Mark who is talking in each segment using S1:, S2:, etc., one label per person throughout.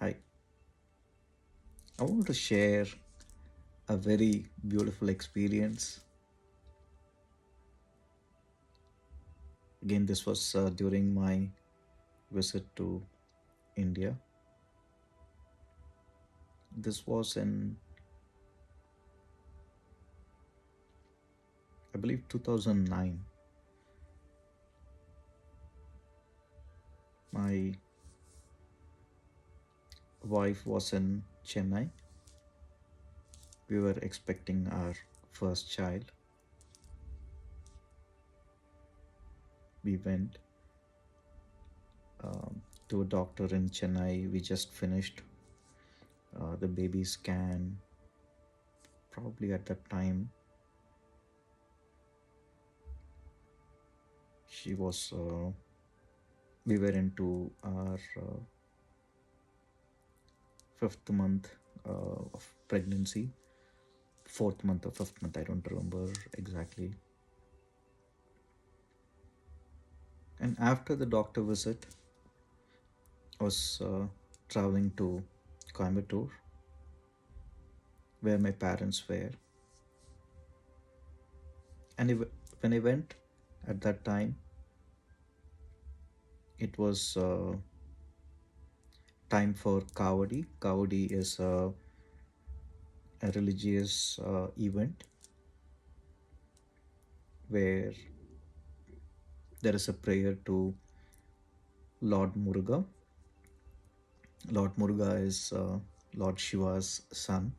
S1: Hi, I want to share a very beautiful experience. Again, this was during my visit to India. This was in, I believe, 2009. My wife was in Chennai. We were expecting our first child. We went to a doctor in Chennai. We just finished the baby scan. Probably at that time, she was, we were into our fifth month of pregnancy, fourth month or fifth month, I don't remember exactly. And after the doctor visit, I was traveling to Coimbatore, where my parents were. And when I went at that time, it was time for Kavadi. Kavadi is a religious event where there is a prayer to Lord Muruga. Lord Muruga is Lord Shiva's son.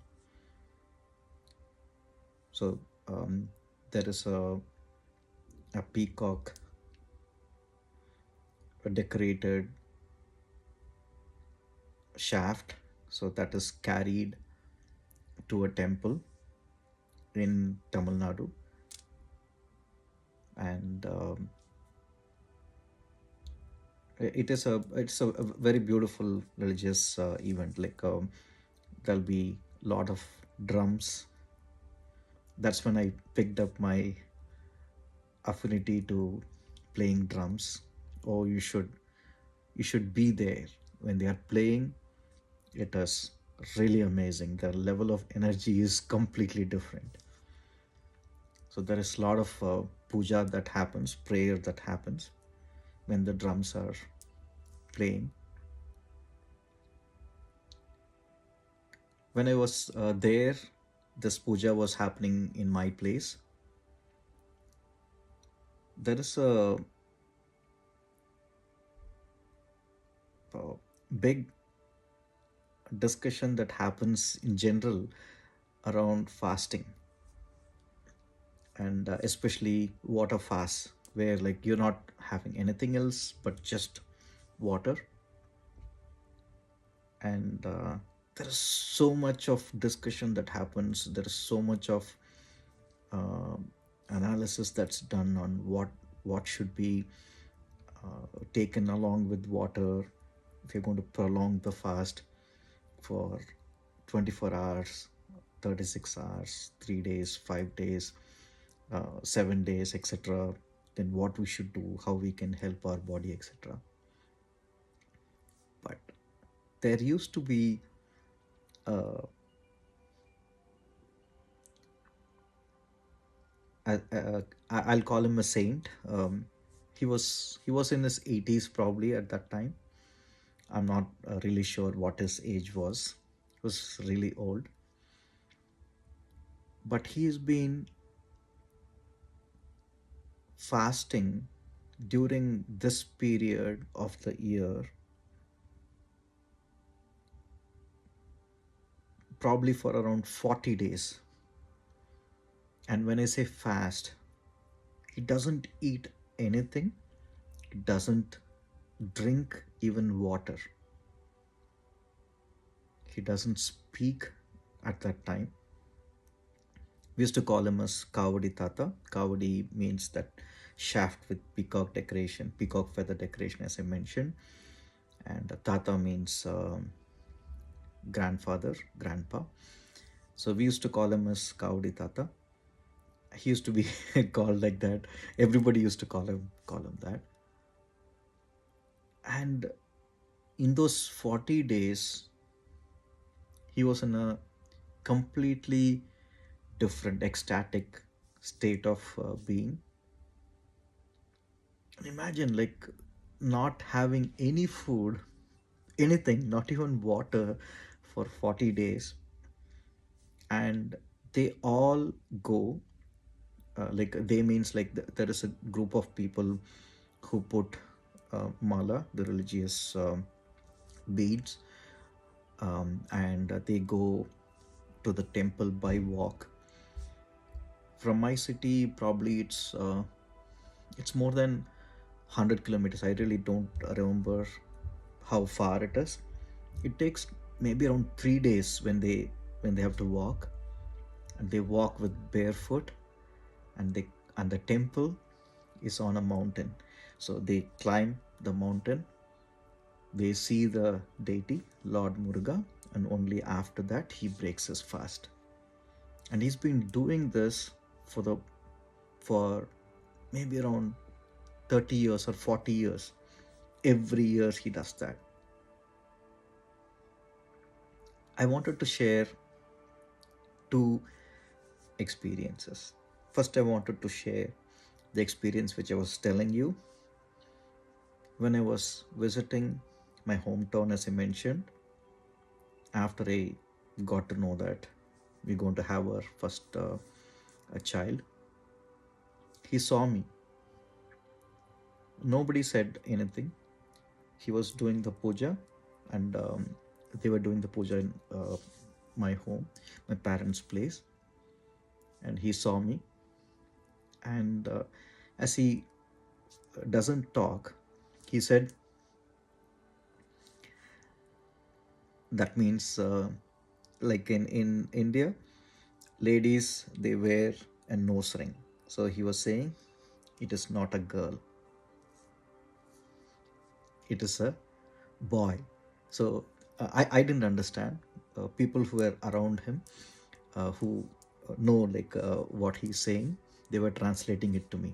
S1: So there is a peacock, a decorated shaft. So that is carried to a temple in Tamil Nadu. And it's a very beautiful religious event. Like there'll be a lot of drums. That's when I picked up my affinity to playing drums. Oh, you should be there when they are playing. It is really amazing. The level of energy is completely different. So there is a lot of puja that happens, prayer that happens when the drums are playing. When I was there, this puja was happening in my place. There is a big discussion that happens in general around fasting, and especially water fast, where like you're not having anything else but just water. And there is so much of discussion that happens. There is so much of uh, analysis that's done on what should be taken along with water if you're going to prolong the fast for 24 hours, 36 hours, 3 days, 5 days, 7 days, etc. Then what we should do, how we can help our body, etc. But there used to be uh, I'll call him a saint. He was in his 80s probably at that time. I'm not really sure what his age was. He was really old, but he's been fasting during this period of the year probably for around 40 days. And when I say fast, he doesn't eat anything, he doesn't drink even water, he doesn't speak at that time. We used to call him as Kavadi Tata. Kavadi means that shaft with peacock decoration, peacock feather decoration, as I mentioned. And Tata means grandfather, grandpa. So we used to call him as Kavadi Tata. He used to be called like that. Everybody used to call him that. And in those 40 days, He was in a completely different ecstatic state of being. Imagine like not having any food, anything, not even water for 40 days, and they all go, like they means like there is a group of people who put mala, the religious beads, and they go to the temple by walk. From my city, probably it's more than 100 kilometers. I really don't remember how far it is. It takes maybe around 3 days when they have to walk, and they walk with barefoot, and they and the temple is on a mountain. So they climb the mountain, they see the deity, Lord Muruga, and only after that he breaks his fast. And he's been doing this for the for maybe around 30 years or 40 years. Every year he does that. I wanted to share two experiences. First, I wanted to share the experience which I was telling you when I was visiting my hometown, as I mentioned. After I got to know that we're going to have our first a child, he saw me. Nobody said anything. He was doing the puja, and they were doing the puja in my home, my parents' place, and he saw me. And as he doesn't talk, he said, that means like in India, ladies they wear a nose ring. So he was saying it is not a girl, it is a boy. So I didn't understand. People who were around him, who know like what he's saying, they were translating it to me.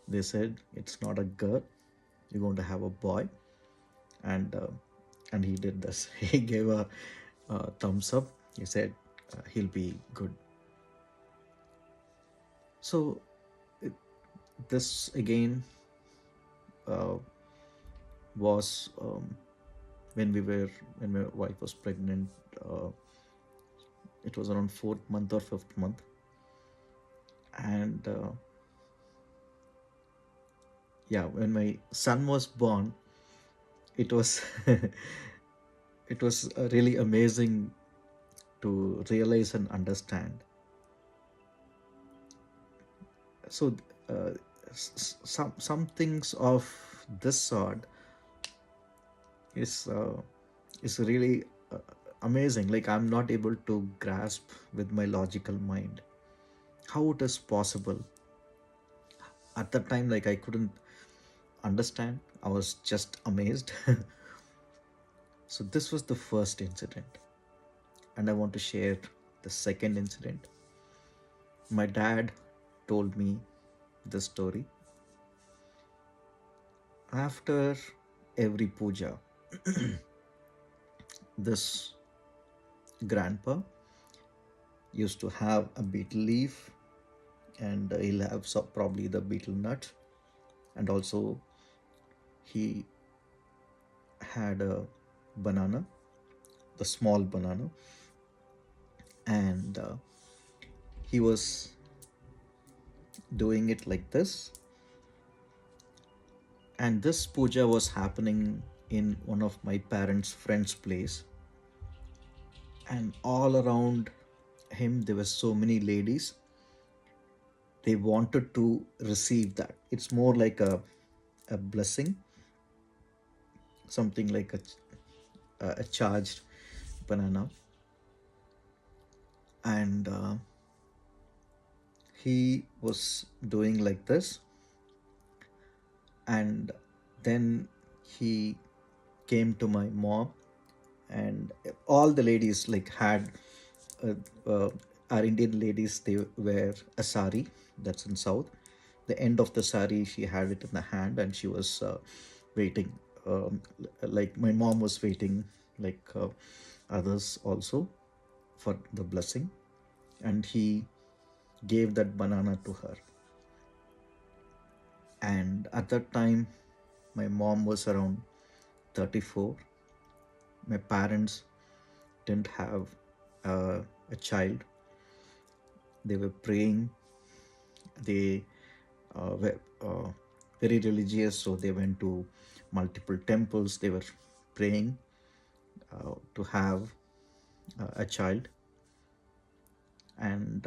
S1: They said it's not a girl, you're going to have a boy. And he did this. He gave a thumbs up. He said he'll be good. So it, this again uh, was when my wife was pregnant. uh, it was around 4th month or 5th month, and yeah, when my son was born, it was it was really amazing to realize and understand. So some things of this sort is is really amazing. Like I'm not able to grasp with my logical mind how it is possible. At that time, like I couldn't understand. I was just amazed. So this was the first incident, and I want to share the second incident. My dad told me this story. After every puja, this grandpa used to have a betel leaf, and he'll have probably the betel nut, and also he had a banana, the small banana, and he was doing it like this. And this puja was happening in one of my parents' friends' place, and all around him there were so many ladies. They wanted to receive that. It's more like a blessing, something like a charged banana. And he was doing like this, and then he came to my mom, and all the ladies like had uh, uh, our Indian ladies, they wear a sari. That's in south. The end of the sari, she had it in the hand, and she was waiting, like my mom was waiting, like others also for the blessing, and he gave that banana to her. And at that time, my mom was around 34. My parents didn't have a child. They were praying. They were very religious, so they went to multiple temples. They were praying to have a child. And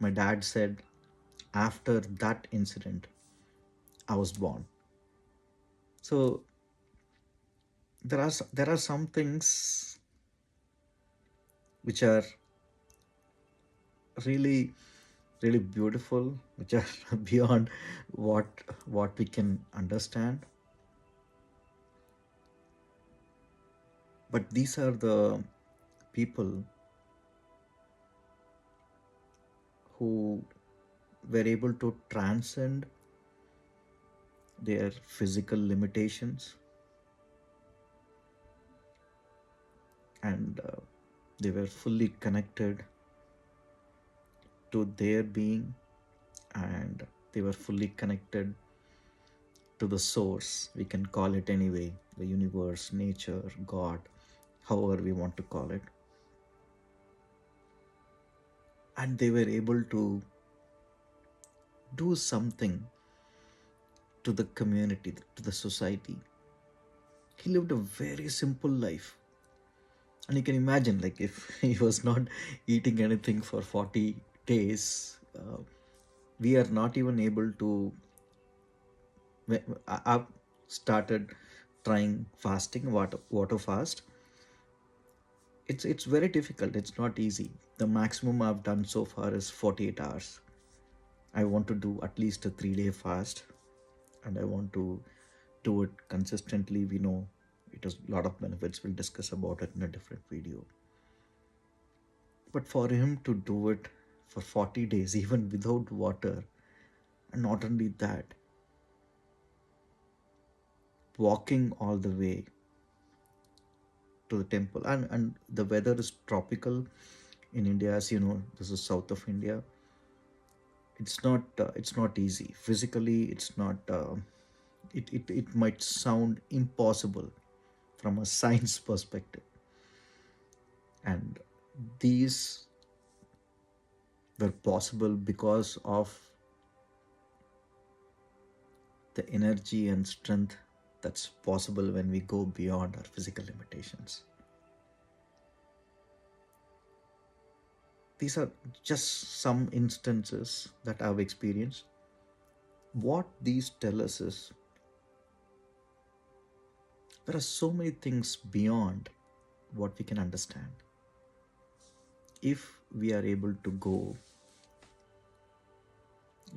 S1: my dad said, after that incident, I was born. So there are some things which are really really beautiful, which are beyond what we can understand. But these are the people who were able to transcend their physical limitations, and they were fully connected to their being, and they were fully connected to the source. We can call it anyway, the universe, nature, God, however we want to call it. And they were able to do something to the community, to the society. He lived a very simple life. And you can imagine, like, if he was not eating anything for 40 days, we are not even able to. I've started trying fasting, water fast. It's very difficult. It's not easy. The maximum I've done so far is 48 hours. I want to do at least a 3-day fast, and I want to do it consistently. We know it has a lot of benefits. We'll discuss about it in a different video. But for him to do it for 40 days, even without water, and not only that, walking all the way to the temple, and the weather is tropical in India, as you know, this is south of India. It's not easy physically. It's not it might sound impossible from a science perspective, and these were possible because of the energy and strength that's possible when we go beyond our physical limitations. These are just some instances that I've experienced. What these tell us is there are so many things beyond what we can understand. If we are able to go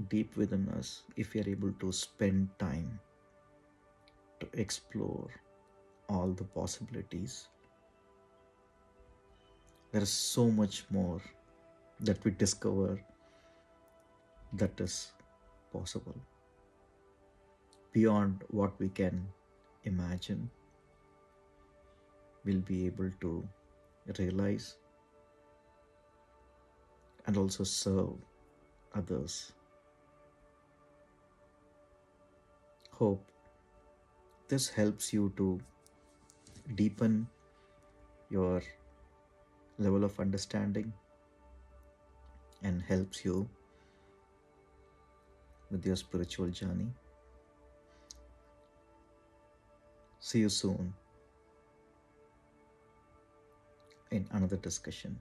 S1: deep within us, if we are able to spend time to explore all the possibilities, there is so much more that we discover that is possible beyond what we can imagine. We'll be able to realize and also serve others. Hope this helps you to deepen your level of understanding and helps you with your spiritual journey. See you soon in another discussion.